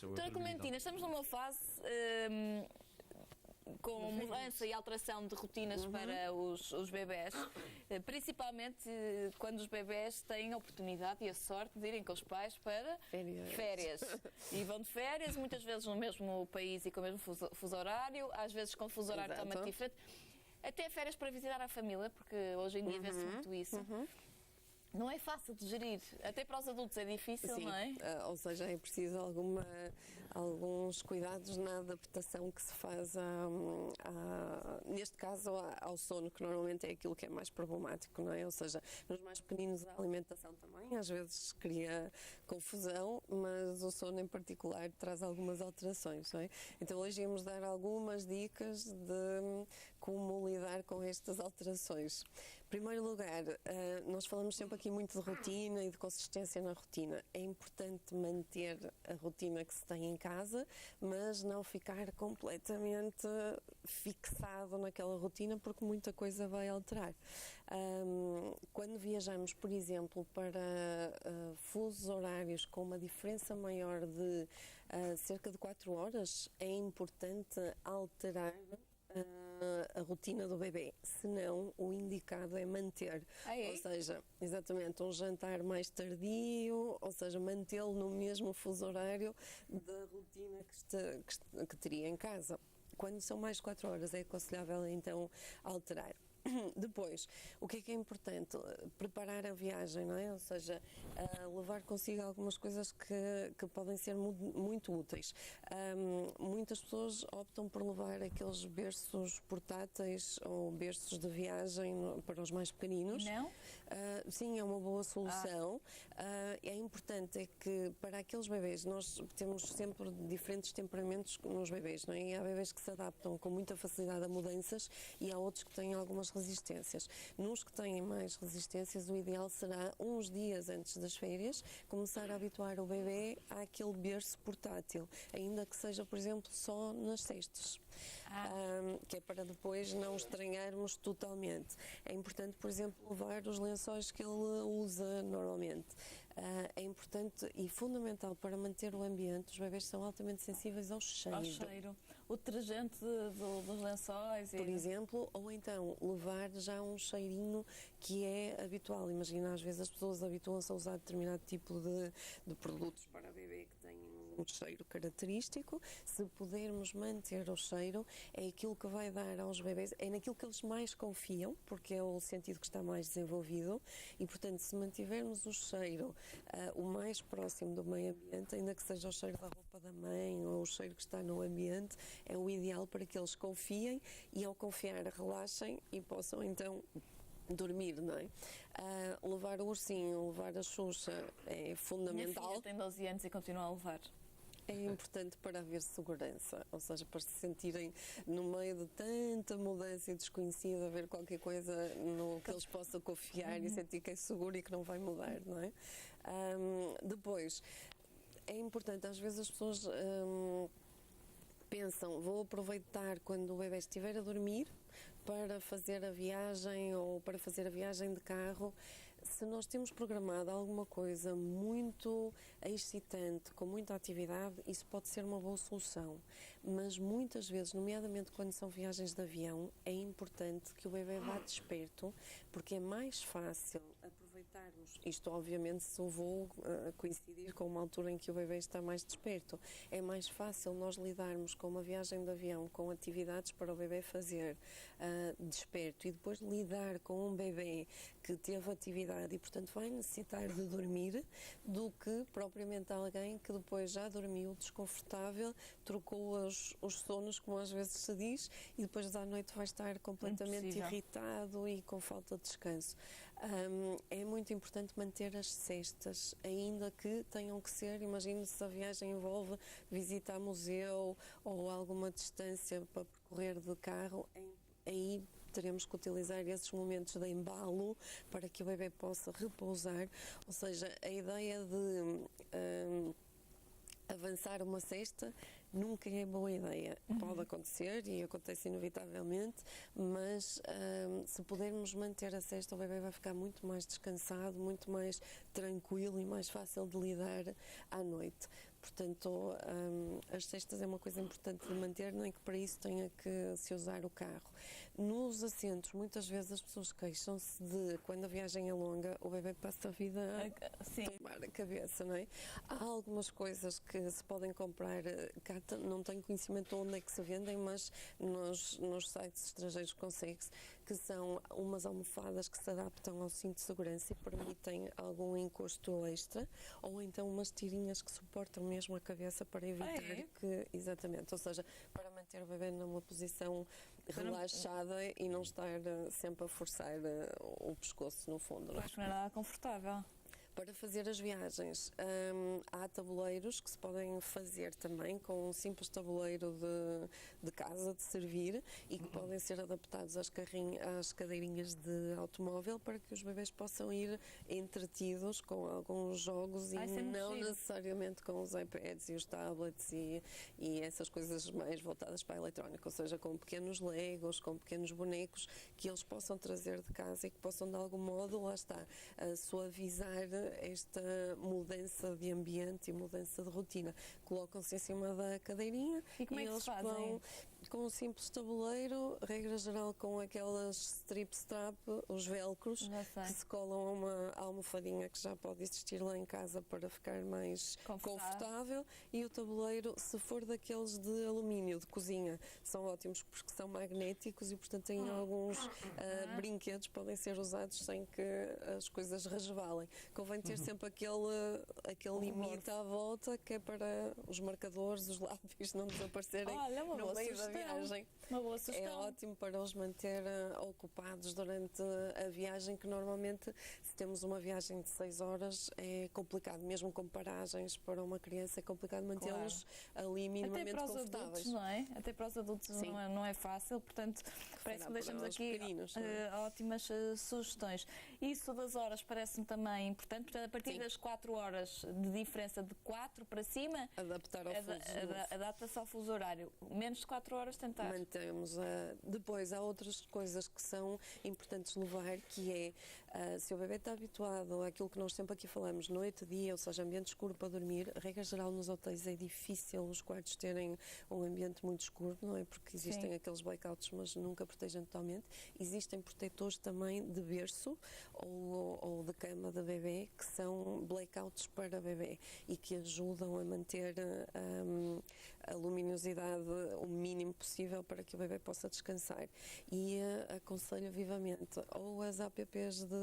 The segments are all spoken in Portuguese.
Doutora Clementina, estamos numa fase com mudança e alteração de rotinas para os bebés, principalmente quando os bebés têm a oportunidade e a sorte de irem com os pais para férias. E vão de férias, muitas vezes no mesmo país e com o mesmo fuso horário, às vezes com fuso horário totalmente diferente. Até férias para visitar a família, porque hoje em dia vê-se muito isso. Não é fácil de gerir, até para os adultos é difícil, sim, não é? Ou seja, é preciso alguns cuidados na adaptação que se faz, neste caso, ao sono, que normalmente é aquilo que é mais problemático, não é? Ou seja, nos mais pequeninos a alimentação também, às vezes cria confusão, mas o sono em particular traz algumas alterações, não é? Então hoje íamos dar algumas dicas de como lidar com estas alterações. Em primeiro lugar, nós falamos sempre aqui muito de rotina e de consistência na rotina. É importante manter a rotina que se tem em casa, mas não ficar completamente fixado naquela rotina, porque muita coisa vai alterar. Quando viajamos, por exemplo, para fusos horários com uma diferença maior de cerca de 4 horas, é importante alterar a rotina do bebê, senão o indicado é manter, ou seja, exatamente um jantar mais tardio, ou seja, mantê-lo no mesmo fuso horário da rotina que teria em casa. Quando são mais 4 horas é aconselhável então alterar. Depois, o que é importante? Preparar a viagem, não é? Ou seja, levar consigo algumas coisas que podem ser muito úteis. Muitas pessoas optam por levar aqueles berços portáteis ou berços de viagem para os mais pequeninos. Não? Sim, é uma boa solução. É importante é que para aqueles bebês, nós temos sempre diferentes temperamentos nos bebês, não é? E há bebês que se adaptam com muita facilidade a mudanças e há outros que têm algumas resistências. Nos que têm mais resistências, o ideal será uns dias antes das férias começar a habituar o bebê àquele berço portátil, ainda que seja, por exemplo, só nas cestas, que é para depois não estranharmos totalmente. É importante, por exemplo, levar os lençóis que ele usa normalmente. É importante e fundamental para manter o ambiente. Os bebês são altamente sensíveis ao cheiro. Ao cheiro. O detergente dos lençóis. Por exemplo, ou então levar já um cheirinho que é habitual. Imagina, às vezes as pessoas habituam-se a usar determinado tipo de produtos para bebê que têm um cheiro característico. Se pudermos manter o cheiro, é aquilo que vai dar aos bebês, é naquilo que eles mais confiam, porque é o sentido que está mais desenvolvido e, portanto, se mantivermos o cheiro o mais próximo do meio ambiente, ainda que seja o cheiro da roupa da mãe ou o cheiro que está no ambiente, é o ideal para que eles confiem e, ao confiar, relaxem e possam então dormir, não é? Levar o ursinho, levar a Xuxa é fundamental. Minha filha tem 12 anos e continua a levar. É importante para haver segurança, ou seja, para se sentirem no meio de tanta mudança e desconhecida, haver qualquer coisa no que eles possam confiar e sentir que é seguro e que não vai mudar, não é? Depois, é importante, às vezes as pessoas pensam, vou aproveitar quando o bebê estiver a dormir para fazer a viagem ou para fazer a viagem de carro. Se nós temos programado alguma coisa muito excitante, com muita atividade, isso pode ser uma boa solução. Mas muitas vezes, nomeadamente quando são viagens de avião, é importante que o bebê vá desperto, porque é mais fácil aproveitarmos, isto obviamente se o voo coincidir com uma altura em que o bebê está mais desperto, é mais fácil nós lidarmos com uma viagem de avião, com atividades para o bebê fazer desperto e depois lidar com um bebê que teve atividade e, portanto, vai necessitar de dormir, do que propriamente alguém que depois já dormiu desconfortável, trocou os sonos, como às vezes se diz, e depois à noite vai estar completamente irritado e com falta de descanso. É muito importante manter as cestas, ainda que tenham que ser, imagine se a viagem envolve visita a museu ou alguma distância para percorrer de carro, aí teremos que utilizar esses momentos de embalo para que o bebê possa repousar, ou seja, a ideia de avançar uma cesta nunca é boa ideia. Pode acontecer e acontece inevitavelmente, mas se pudermos manter a cesta, o bebê vai ficar muito mais descansado, muito mais tranquilo e mais fácil de lidar à noite. Portanto, as cestas é uma coisa importante de manter, nem que para isso tenha que se usar o carro. Nos assentos, muitas vezes as pessoas queixam-se de, quando a viagem é longa, o bebê passa a vida a tomar a cabeça, não é? Há algumas coisas que se podem comprar, cá não tenho conhecimento de onde é que se vendem, mas nos sites estrangeiros consegue-se, que são umas almofadas que se adaptam ao cinto de segurança e permitem algum encosto extra, ou então umas tirinhas que suportam mesmo a cabeça para evitar que, exatamente, ou seja, para manter o bebê numa posição relaxada e não estar sempre a forçar o pescoço no fundo. Acho que não é nada confortável. Para fazer as viagens, há tabuleiros que se podem fazer também com um simples tabuleiro de casa, de servir, e que podem ser adaptados às cadeirinhas de automóvel para que os bebés possam ir entretidos com alguns jogos e não necessariamente com os iPads e os tablets e essas coisas mais voltadas para a eletrónica, ou seja, com pequenos Legos, com pequenos bonecos que eles possam trazer de casa e que possam de algum modo, lá está, suavizar esta mudança de ambiente e mudança de rotina. Colocam-se em cima da cadeirinha e como é que eles se fazem? Vão com um simples tabuleiro, regra geral com aquelas strip strap, os velcros, que se colam a uma almofadinha que já pode existir lá em casa para ficar mais confortável, e o tabuleiro, se for daqueles de alumínio, de cozinha, são ótimos porque são magnéticos e portanto têm alguns brinquedos que podem ser usados sem que as coisas resvalem. Convém ter sempre aquele limite à volta, que é para os marcadores, os lápis não desaparecerem no meio da viagem. Uma boa sugestão. É ótimo para os manter ocupados durante a viagem, que normalmente, se temos uma viagem de 6 horas, é complicado, mesmo com paragens para uma criança, é complicado mantê-los ali minimamente confortáveis. Até para os adultos, não é? Até para os adultos não é fácil, portanto, parece que deixamos aqui ótimas sugestões. Isso das horas parece-me também importante, portanto, a partir das 4 horas de diferença, de 4 para cima, adapta-se ao fuso horário. Menos de 4 horas tentar. Mantemos. Depois há outras coisas que são importantes levar, que é, se o bebê está habituado àquilo que nós sempre aqui falamos, noite, dia, ou seja, ambiente escuro para dormir, a regra geral nos hotéis é difícil os quartos terem um ambiente muito escuro, não é? Porque existem aqueles blackouts, mas nunca protegem totalmente. Existem protetores também de berço ou de cama de bebê, que são blackouts para bebê e que ajudam a manter a luminosidade o mínimo possível para que o bebê possa descansar. E aconselho vivamente ou as apps de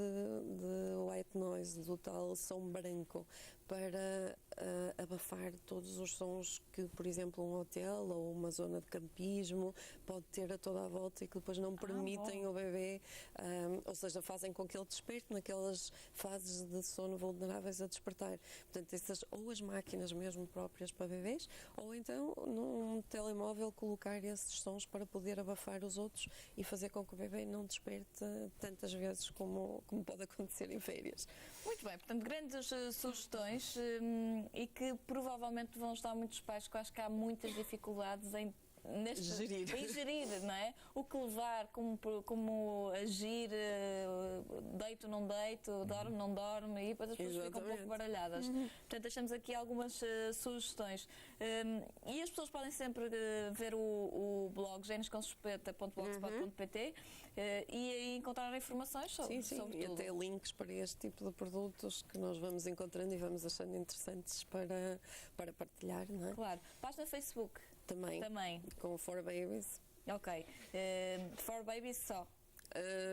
white noise, do tal som branco, para abafar todos os sons que, por exemplo, um hotel ou uma zona de campismo pode ter a toda a volta e que depois não permitem o bebê, ou seja, fazem com que ele desperte naquelas fases de sono vulneráveis a despertar. Portanto, ou as máquinas mesmo próprias para bebês, ou então num telemóvel colocar esses sons para poder abafar os outros e fazer com que o bebê não desperte tantas vezes como pode acontecer em férias. Muito bem, portanto, grandes sugestões e que provavelmente vão estar muitos pais, que eu acho que há muitas dificuldades em gerir, não é? O que levar, como agir, deito, não deito, dorme, não dorme, e depois as pessoas ficam um pouco baralhadas. Portanto, deixamos aqui algumas sugestões. E as pessoas podem sempre ver o blog genesconsuspeita.blogspot.pt e aí encontrar informações sobre tudo. E até links para este tipo de produtos que nós vamos encontrando e vamos achando interessantes para partilhar, não é? Claro. Página Facebook. Também. Com 4Babies. Ok. 4Babies só.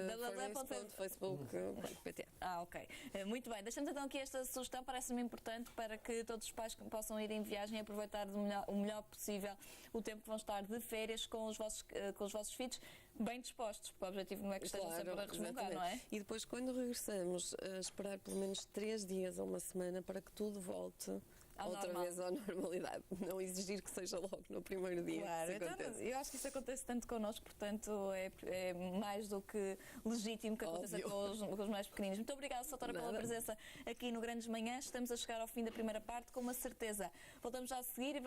www.facebook.pt. Ok. Muito bem. Deixamos então aqui esta sugestão, parece-me importante para que todos os pais possam ir em viagem e aproveitar o melhor possível o tempo que vão estar de férias com os vossos filhos bem dispostos, porque o objetivo não é que estejam sempre a resmungar, não é? E depois, quando regressamos, esperar pelo menos 3 dias ou uma semana para que tudo volte outra vez à normalidade. Não exigir que seja logo no primeiro dia. Claro, então, eu acho que isso acontece tanto connosco, portanto é mais do que legítimo que aconteça com os mais pequeninos. Muito obrigada, Soutora, pela presença aqui no Grandes Manhãs. Estamos a chegar ao fim da primeira parte, com uma certeza. Voltamos já a seguir.